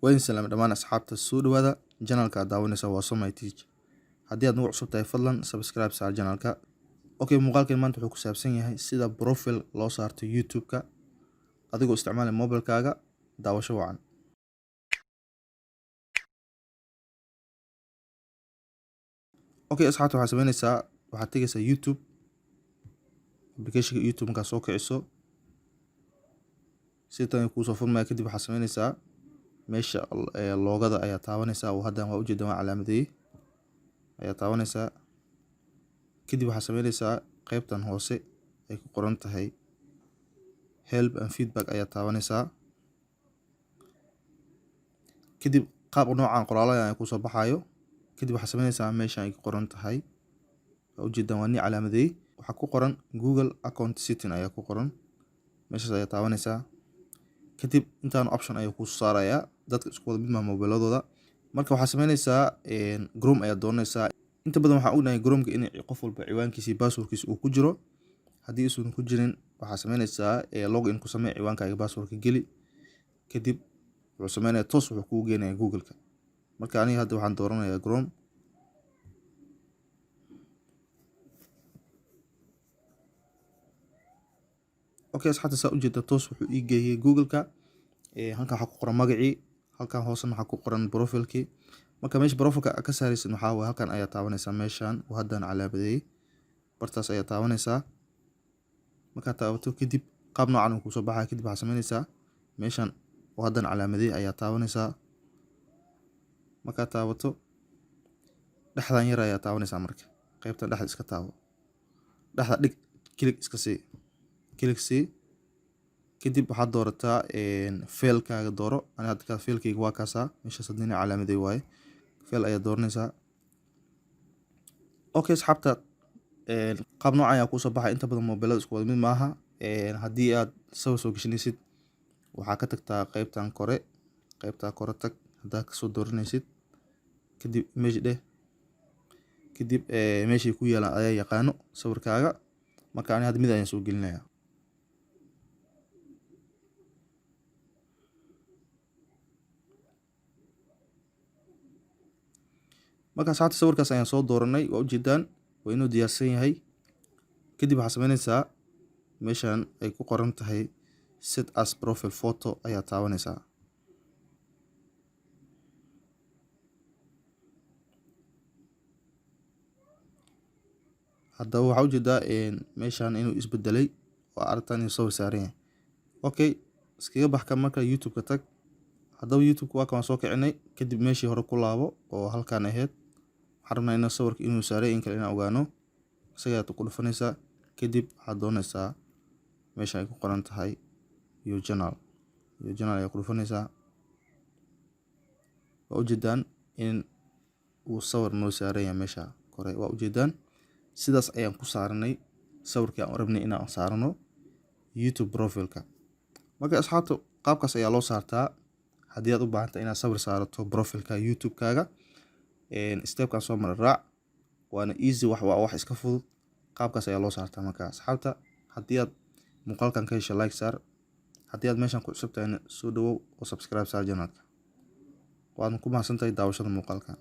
Wayn salaam dhamaan asxaabta soo dhawaada channelka daawanaysa waa Somay Teach. Haddii aad nagu cusub tahay fadlan subscribe saar channelka. Okay, muuqaalkan maanta wuxuu ku saabsan yahay sida profile loo saarto YouTube-ka adigoo isticmaalaya mobilkaaga. Daawasho wacan. Okay, asxaabta waxaad sameynaysaa waxaad tagaysaa YouTube application YouTube markaad soo kiciso sidan kuu soo furmaya kadib waxaad sameynaysaa meesha loogada ayaa taabanaysaa oo hadda waa ujeedaan waa calaamadeeyay ayaa taabanaysaa kadib waxaad sameynaysaa qaybtan hoose ay ku qoran tahay help and feedback ayaa taabanaysaa kadib qaab noocan qoraalada ayaa ku soo baxayo kadib waxaad sameynaysaa meeshan ay ku qoran tahay waa ujeedaan waa ni calaamadeeyay waxa ku qoran Google account setting ayaa ku qoran meeshaas ayaa taabanaysaa kadib intaan option ayaa ku saaraya dadka isku wada mid ma mobiladooda marka waxaad sameynaysaa Chrome ayaa doonaysaa inta badan waxaan ognahay Chrome-ka in qof walba ciwaankiisa iyo passwordkiisa uu ku jiro haddii uusan ku jirin waxaad sameynaysaa login ku samee ciwaankaaga passwordka geli kadib wuxuu sameynayaa toos wuxuu kugu geenayaa Google-ka marka aniga hadda waxaan dooranayaa Chrome okay asxaabta saa ujeeda toos wuxuu ii geeyay Google-ka halkan waxaa ku qoran magacii halkan hoosena waxaa ku qoran profile-kii marka meesha profile-ka ka saaraysid waxaa waaye halkan ayaa taabanaysaa meeshan oo haddaan calaamadeeyay bartaas ayaa taabanaysaa markaad taabato kadib qaab noocan uu ku soo baxaya kadib waxaad sameynaysaa meeshan oo haddaan calaamadeeyay ayaa taabanaysaa markaad taabato dhexdan yar ayaa taabanaysaa marka qaybtan dhexda iska taabo dhexda dhig click iska sii click sii kadib waxaad doorataa failkaaga dooro aniga hadda failkayga waa kaasaa meeshaas hadina calaamadeey waaye fail ayaa dooranaysaa okay asxaabta qaab noocan ayaa ku soo baxay inta badan mobilada isku wada mid maaha haddii aad soo gashanaysid waxaa ka tagtaa qaybtan kore tag haddaad kasoo dooranaysid kadib image dheh kadib meeshay ku yaalaan ayaa yaqaano sawirkaaga marka aniga hadda mid ayaan soo gelinayaa markaas hadda sawirkaas ayaan soo dooranay waa ujeedaan waa inuu diyaarsan yahay kadib waxaad sameynaysaa meeshan ay ku qoran tahay set as profile photo ayaa taabanaysaa haddaba waxaa ujeedaa meeshan inuu isbedelay waa aragtaan inuu sawir saaran yahay okay iskaga bax ka marka YouTube-ka tag haddaba YouTube-ka waa kan soo kicinay kadib meeshii hore ku laabo oo halkaan ahayd waxaan rabnaa inaan sawirka inuu saaray in kale inaan ogaano isaga aad ku dhufanaysaa kadib waxaad doonaysaa meesha ay ku qoran tahay your channel ayaa ku dhufanaysaa waa ujeedaan in uu sawir noo saaran yahay meesha kore waa ujeedaan sidaas ayaan ku saaranay sawirkii aan rabnay inaan saarano YouTube profile-ka marka asxaabta qaabkaas ayaa loo saartaa haddii aad u baahantahay inaad sawir saarato profile-ka YouTube-kaaga step-kan soo mara raac waana easy wax iska fudud qaabkaas ayaa loo saartaa marka asxaabta haddii aad muuqaalkan ka hesho like saar haddii aad meeshan ku cusub tahay soo dhawow oo subscribe saar channelka waad ku mahadsantahay daawashada muuqaalkan